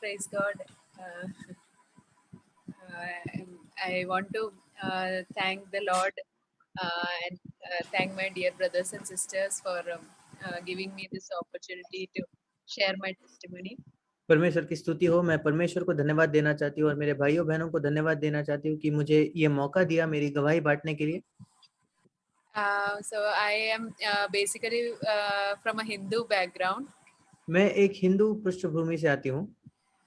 Praise God. Uh, I want to thank the Lord and thank my dear brothers and sisters for giving me this opportunity to share my testimony. परमेश्वर की स्तुति हो। मैं परमेश्वर को धन्यवाद देना चाहती हूँ और मेरे भाइयों बहनों को धन्यवाद देना चाहती हूँ कि मुझे ये मौका दिया मेरी गवाही बांटने के लिए। So I am basically from a Hindu background. मैं एक हिंदू पृष्ठभूमि से आती हूँ।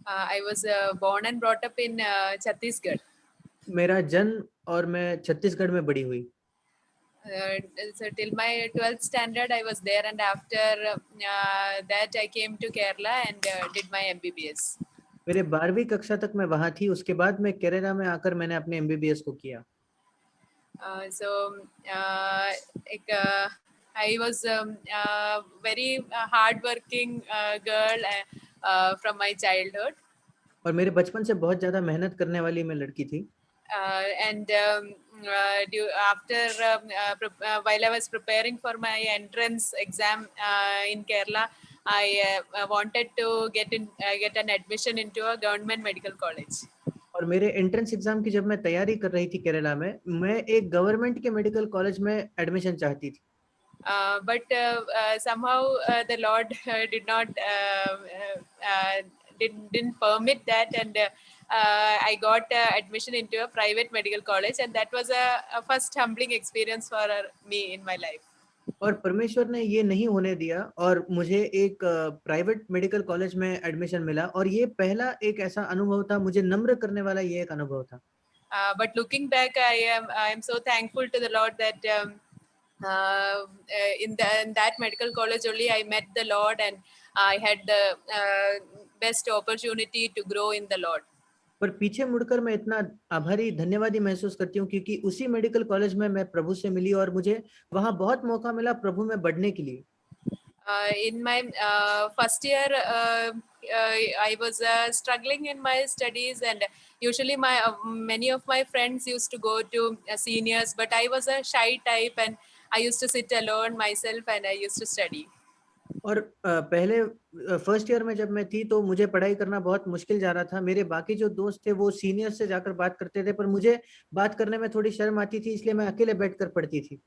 I was born and brought up in Chhattisgarh. मेरा जन्म और मैं छत्तीसगढ़ में बड़ी हुई। Uh, so till my 12th standard I was there, and after that I came to Kerala and did my MBBS. मेरे 12वीं कक्षा तक मैं वहाँ थी। उसके बाद मैं केरला में आकर मैंने अपने MBBS को किया। So like I was very hard working girl from my childhood. और मेरे बचपन से बहुत ज़्यादा मेहनत करने वाली मैं लड़की थी। And after while I was preparing for my entrance exam in Kerala, I wanted to get an admission into a government medical college. और मेरे एंट्रेंस एग्जाम की जब मैं तैयारी कर रही थी केरला में, मैं एक गवर्नमेंट के मेडिकल कॉलेज में एडमिशन चाहती थी। But somehow the Lord did not didn't permit that, and I got admission into a private medical college, and that was a first humbling experience for me in my life. और परमेश्वर ने ये नहीं होने दिया और मुझे एक प्राइवेट मेडिकल कॉलेज में एडमिशन मिला और ये पहला एक ऐसा अनुभव था, मुझे नम्र करने वाला ये एक अनुभव था। But looking back, I am so thankful to the Lord that in that medical college only I met the Lord, and I had the best opportunity to grow in the Lord. पर पीछे मुड़कर मैं इतना आभारी धन्यवादी महसूस करती हूँ क्योंकि उसी मेडिकल कॉलेज में मैं प्रभु से मिली और मुझे वहाँ बहुत मौका मिला प्रभु में बढ़ने के लिए। In my first year, I was struggling in my studies, and usually many of my friends used to go to seniors, but I was a shy type, and I used to sit alone myself, and I used to study. और पहले first year में जब मैं थी तो मुझे पढ़ाई करना बहुत मुश्किल जा रहा था। मेरे बाकी जो दोस्त थे वो सीनियर से जाकर बात करते थे, पर मुझे बात करने में थोड़ी शर्म आती थी, इसलिए मैं अकेले बैठकर पढ़ती थी।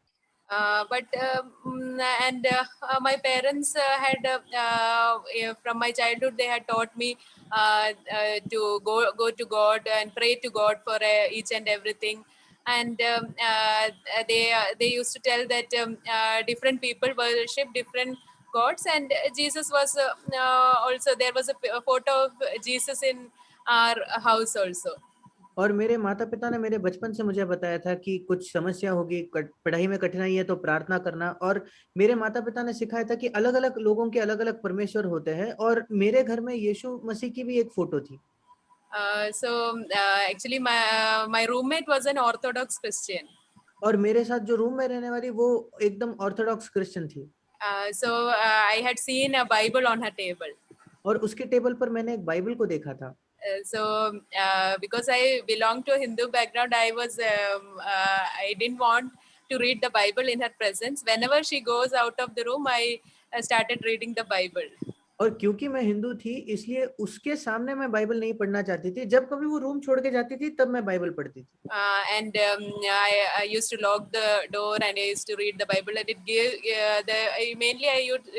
My parents had from my childhood they had taught me to go to God and pray to God for each and everything, and they used to tell that different people worship different gods, and Jesus was also there was a photo of Jesus in our house also. और मेरे माता-पिता ने मेरे बचपन से मुझे बताया था कि कुछ समस्या होगी, पढ़ाई में कठिनाई है तो प्रार्थना करना, और मेरे माता-पिता ने सिखाया था कि अलग-अलग लोगों के अलग-अलग परमेश्वर होते हैं और मेरे घर में यीशु मसीह की भी एक फोटो थी। Actually my roommate was an Orthodox Christian. और मेरे साथ जो रूम में रहने वाली वो एकदम ऑर्थोडॉक्स क्रिश्चियन थी। I had seen a Bible on her table. और उसके टेबल पर मैंने एक बाइबल को देखा था। Because I belong to a Hindu background, I didn't want to read the Bible in her presence. Whenever she goes out of the room, I started reading the Bible. और क्योंकि मैं हिंदू थी इसलिए उसके सामने मैं बाइबल नहीं पढ़ना चाहती थी। जब कभी वो रूम छोड़ के जाती थी तब मैं बाइबल पढ़ती थी। I used to lock the door and I used to read the Bible, and it gave mainly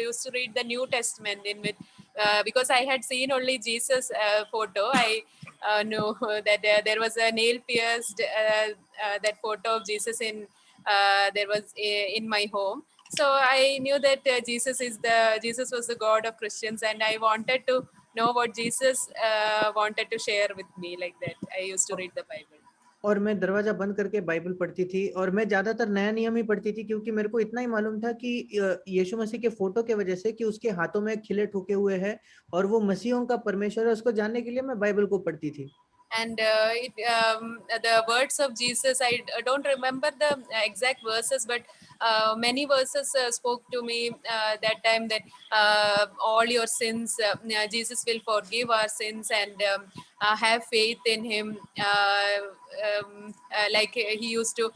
used to read the New Testament in which because I had seen only Jesus photo. I know that there was a nail pierced that photo of Jesus in there was in my home. So I knew that Jesus was the God of Christians, and I wanted to know what Jesus wanted to share with me. Like that, I used to read the Bible. और मैं दरवाजा बंद करके Bible पढ़ती थी और मैं ज्यादातर नया नियम ही पढ़ती थी क्योंकि मेरे को इतना ही मालूम था कि यीशु मसीह के फोटो के वजह से कि उसके हाथों में खिले ठोके हुए हैं और वो मसीहों का परमेश्वर है, उसको जानने के लिए मैं बाइबल को पढ़ती थी। And the words of Jesus, I don't remember the exact verses, but many verses spoke to me that time that all your sins, Jesus will forgive our sins, and have faith in him. Like he used to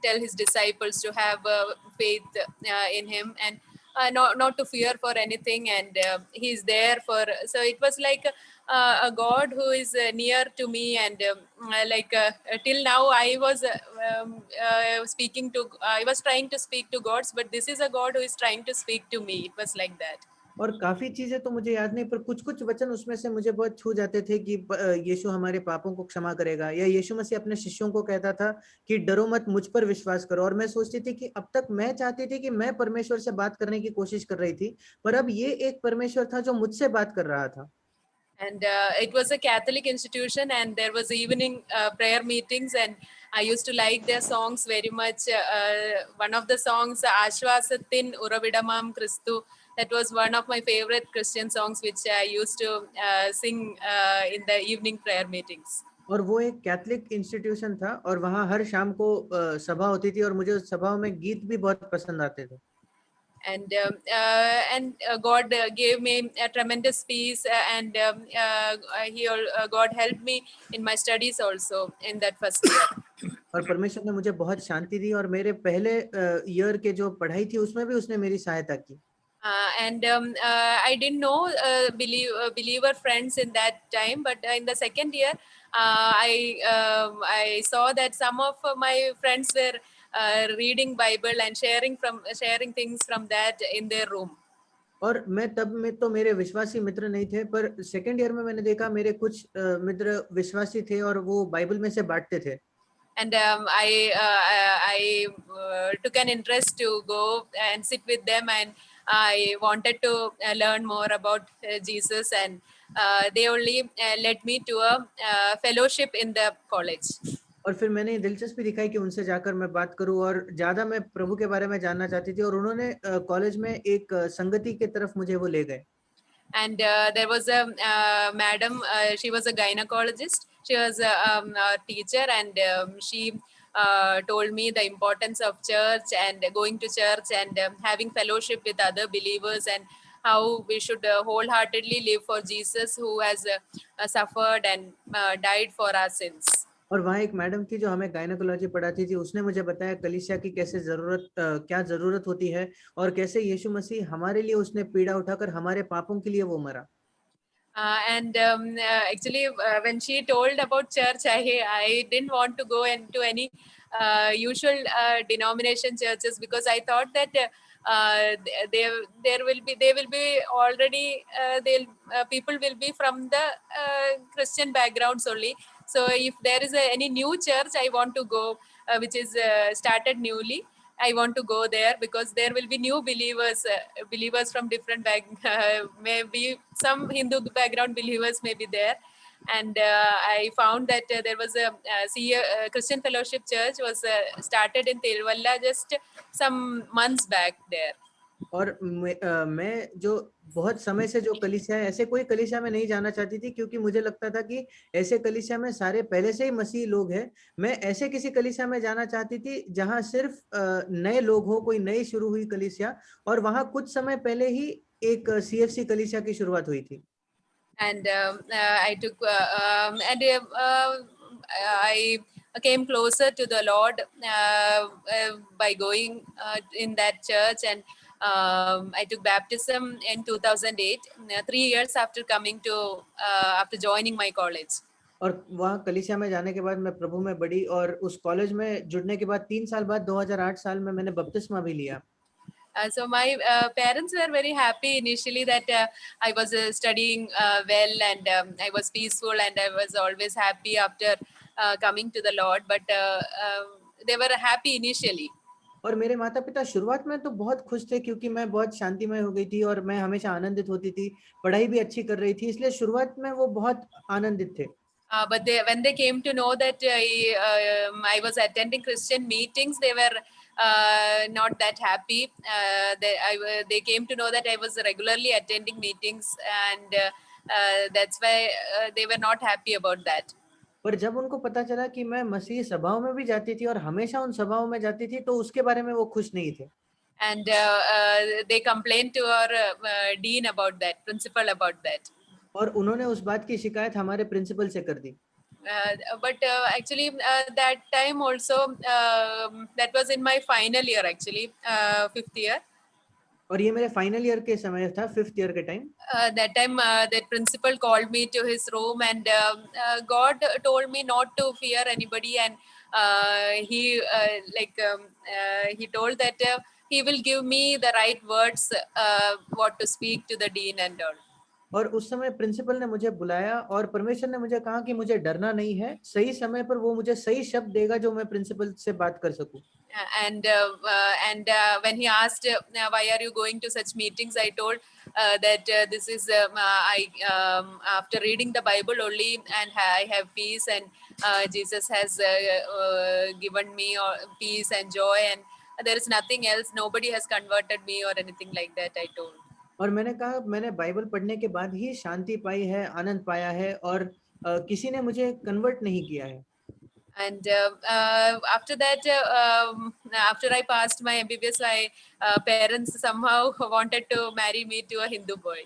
tell his disciples to have faith in him, and not to fear for anything, and he's there for. So it was like a God who is near to me, and till now I was speaking to. I was trying to speak to gods, but this is a God who is trying to speak to me. It was like that. और काफ़ी चीज़ें तो मुझे याद नहीं, पर कुछ-कुछ वचन उसमें से मुझे बहुत छू जाते थे कि यीशु हमारे पापों को क्षमा करेगा, या यीशु मसीह अपने शिष्यों को कहता था कि डरो मत, मुझ पर विश्वास करो। और मैं सोचती थी कि अब तक मैं चाहती थी कि मैं परमेश्वर से बात करने की कोशिश कर रही थी, पर अब ये एक परमेश्वर था जो मुझसे बात कर रहा था। And it was a Catholic institution, and there was evening prayer meetings, and I used to like their songs very much. One of the songs, Ashwasatin Uravidamam Christu, that was one of my favorite Christian songs, which I used to sing in the evening prayer meetings. और वो एक Catholic institution था और वहाँ हर शाम को सभा होती थी और मुझे उस सभाओं में गीत भी बहुत पसंद आते थे। And God gave me a tremendous peace, and God helped me in my studies also in that first year. और परमेश्वर ने मुझे बहुत शांति दी और मेरे पहले ईयर के जो पढ़ाई थी उसमें भी उसने मेरी सहायता की। And I didn't know believer friends in that time, but in the second year, I saw that some of my friends were reading Bible and sharing things from that in their room. और मैं तब में तो मेरे विश्वासी मित्र नहीं थे, पर सेकंड ईयर में मैंने देखा मेरे कुछ मित्र विश्वासी थे और वो बाइबल में से बांटते थे। And I took an interest to go and sit with them, and I wanted to learn more about Jesus, and they only led me to a fellowship in the college. और फिर मैंने दिलचस्पी दिखाई कि उनसे जाकर मैं बात करूं और ज्यादा मैं प्रभु के बारे में जानना चाहती थी, और उन्होंने कॉलेज में एक संगति की तरफ मुझे वो ले गए। And there was a madam, she was a gynecologist, she was a teacher, and she told me the importance of church and going to church and having fellowship with other believers, and how we should wholeheartedly live for Jesus, who has suffered and died for our sins. और वहाँ एक madam थी जो हमें gynaecology पढ़ाती थी, उसने मुझे बताया कलीसिया की कैसे क्या जरूरत होती है और कैसे यीशु मसीह हमारे लिए उसने पीड़ा उठाकर हमारे पापों के लिए वो मरा। And actually, when she told about church, I didn't want to go into any usual denomination churches, because I thought that they will be already they'll people will be from the Christian backgrounds only. So if there is any new church I want to go, which is started newly, I want to go there, because there will be new believers from different maybe some Hindu background believers may be there. And I found that there was a Christian Fellowship Church was started in Tiruvalla just some months back there. और मैं जो बहुत समय से जो कलीसिया है, ऐसे कोई कलीसिया में नहीं जाना चाहती थी, क्योंकि मुझे लगता था कि ऐसे कलीसिया में सारे पहले से ही मसीही लोग हैं। मैं ऐसे किसी कलीसिया में जाना चाहती थी जहां सिर्फ नए लोग हो, कोई नई शुरू हुई कलीसिया, और वहां कुछ समय पहले ही एक सीएफसी कलीसिया की शुरुआत हुई थी। And I took I came closer to the Lord by going in that church, and I took baptism in 2008, 3 years after coming to after joining my college. और वहाँ कलीसिया में जाने के बाद मैं प्रभु में बढ़ी, और उस कॉलेज में जुड़ने के बाद 3 साल बाद 2008 साल में मैंने बपतिस्मा भी लिया। So my parents were very happy initially that I was studying well, and I was peaceful, and I was always happy after coming to the Lord. But they were happy initially. और मेरे माता-पिता शुरुआत में तो बहुत खुश थे, क्योंकि मैं बहुत शांतिमय हो गई थी और मैं हमेशा आनंदित होती थी, पढ़ाई भी अच्छी कर रही थी, इसलिए शुरुआत में वो बहुत आनंदित थे। But when they came to know that I was attending Christian meetings, they were not that happy. They came to know that I was regularly attending meetings, and that's why they were not happy about that. पर जब उनको पता चला कि मैं मसीही सभाओं में भी जाती थी और हमेशा उन सभाओं में जाती थी, तो उसके बारे में वो खुश नहीं थे। And they complained to our dean about that, principal about that. और उन्होंने उस बात की शिकायत हमारे प्रिंसिपल से कर दी। But actually, that time also, that was in my final year, actually, 5th year. और ये मेरे फाइनल ईयर के समय था, 5th ईयर के time. That time that principal called me to his room, and God told me not to fear anybody, and he told that he will give me the right words, what to speak to the dean and all. और उस समय principal ने मुझे बुलाया और परमेश्वर ने मुझे कहा कि मुझे डरना नहीं है, सही समय पर वो मुझे सही शब्द देगा जो मैं प्रिंसिपल से बात कर सकूं। And when he asked why are you going to such meetings, I told that this is I after reading the Bible only, and I have peace, and Jesus has given me peace and joy, and there is nothing else. Nobody has converted me or anything like that, I told. और मैंने कहा मैंने Bible पढ़ने के बाद ही शांति पाई है, आनंद पाया है और किसी ने मुझे कन्वर्ट नहीं किया है। And after that, after I passed my MBBS, my parents somehow wanted to marry me to a Hindu boy.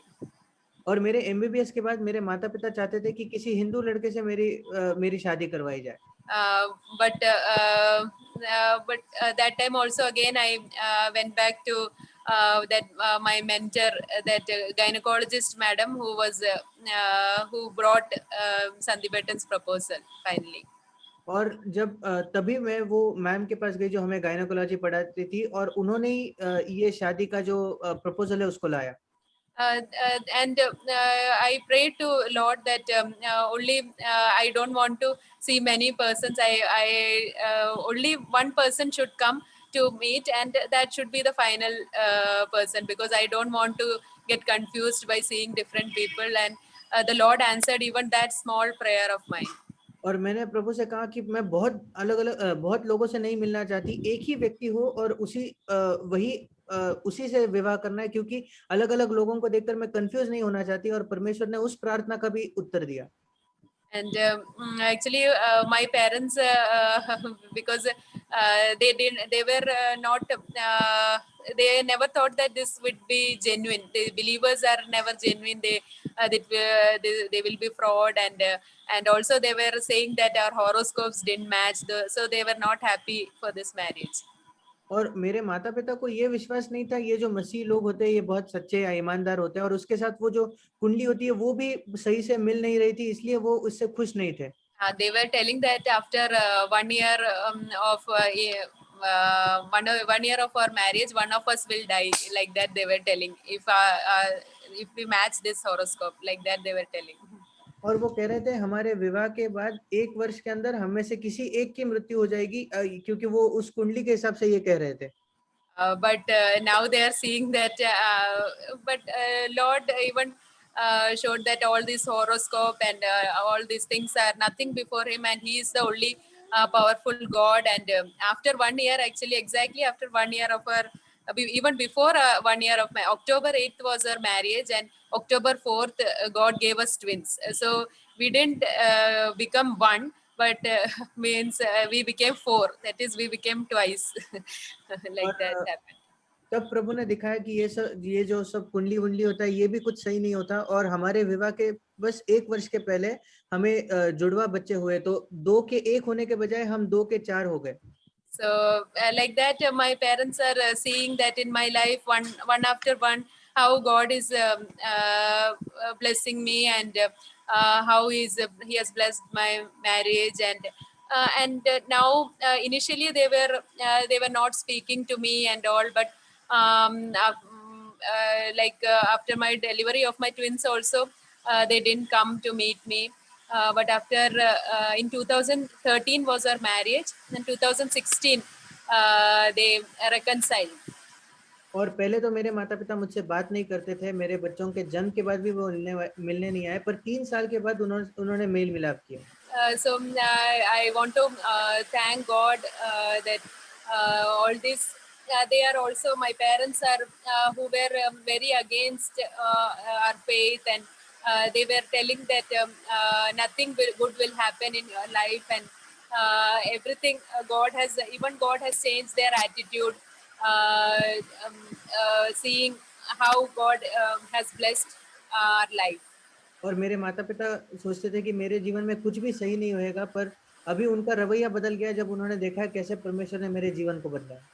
और मेरे एमबीबीएस के बाद मेरे माता-पिता चाहते थे कि किसी हिंदू लड़के से मेरी शादी करवाई जाए। Uh, but that time also again I went back to that my mentor, that gynecologist madam who brought Sandeep Ettan's proposal finally. और जब तभी मैं वो मैम के पास गई जो हमें गायनेकोलॉजी पढ़ाती थी और उन्होंने ही ये शादी का जो प्रपोजल है उसको लाया। And I pray to Lord that only I don't want to see many persons. I only one person should come to meet, and that should be the final person, because I don't want to get confused by seeing different people. And the Lord answered even that small prayer of mine. और मैंने प्रभु से कहा कि मैं बहुत लोगों से नहीं मिलना चाहती, एक ही व्यक्ति हो और उसी से विवाह करना है, क्योंकि अलग-अलग लोगों को देखकर मैं कंफ्यूज नहीं होना चाहती और परमेश्वर ने उस प्रार्थना का भी उत्तर दिया। And actually my parents because they were not they never thought that this would be genuine. The believers are never genuine. They will be fraud, and also they were saying that our horoscopes didn't match, so they were not happy for this marriage. और मेरे माता-पिता को ये विश्वास नहीं था, ये जो मसीह लोग होते हैं ये बहुत सच्चे या ईमानदार होते हैं, और उसके साथ वो जो कुंडली होती है वो भी सही से मिल नहीं रही थी, इसलिए वो उससे खुश नहीं थे। They were telling that after 1 year of one year of our marriage, one of us will die. Like that, they were telling. If we match this horoscope, like that, they were telling. और वो कह रहे थे हमारे विवाह के बाद 1 वर्ष के अंदर हम में से किसी एक की मृत्यु हो जाएगी, क्योंकि वो उस कुंडली के हिसाब से ये कह रहे थे। But now they are seeing that. But Lord even showed that all this horoscope and all these things are nothing before Him, and He is the only powerful God. And after 1 year, actually, exactly after 1 year of our, even before 1 year of my October 8th was our marriage, and October 4th, God gave us twins. So we didn't become one, but means we became four. That is, we became twice. और Like that happened. तब प्रभु ने दिखाया कि ये जो सब कुंडली-वुंडली होता है, ये भी कुछ सही नहीं होता, और हमारे विवाह के बस 1 वर्ष के पहले हमें जुड़वा बच्चे हुए, तो 2 के 1 होने के बजाय हम 2 के 4 हो गए। So like that, my parents are seeing that in my life, one after one, how God is blessing me, and how He has blessed my marriage, and now initially they were not speaking to me and all, but after my delivery of my twins also, they didn't come to meet me. But after in 2013 was our marriage, and 2016 they reconciled. और पहले तो मेरे माता-पिता मुझसे बात नहीं करते थे, मेरे बच्चों के जन्म के बाद भी वो मिलने नहीं आए, पर 3 साल के बाद उन्होंने मेल-मिलाप किया। So I want to thank God that all this. They are also, my parents are who were very against our faith, and they were telling that nothing good will happen in your life, and everything God has changed their attitude, uh, um, seeing how God has blessed our life. और मेरे माता-पिता सोचते थे कि मेरे जीवन में कुछ भी सही नहीं होएगा, पर अभी उनका रवैया बदल गया जब उन्होंने देखा कैसे परमेश्वर ने मेरे जीवन को बदला।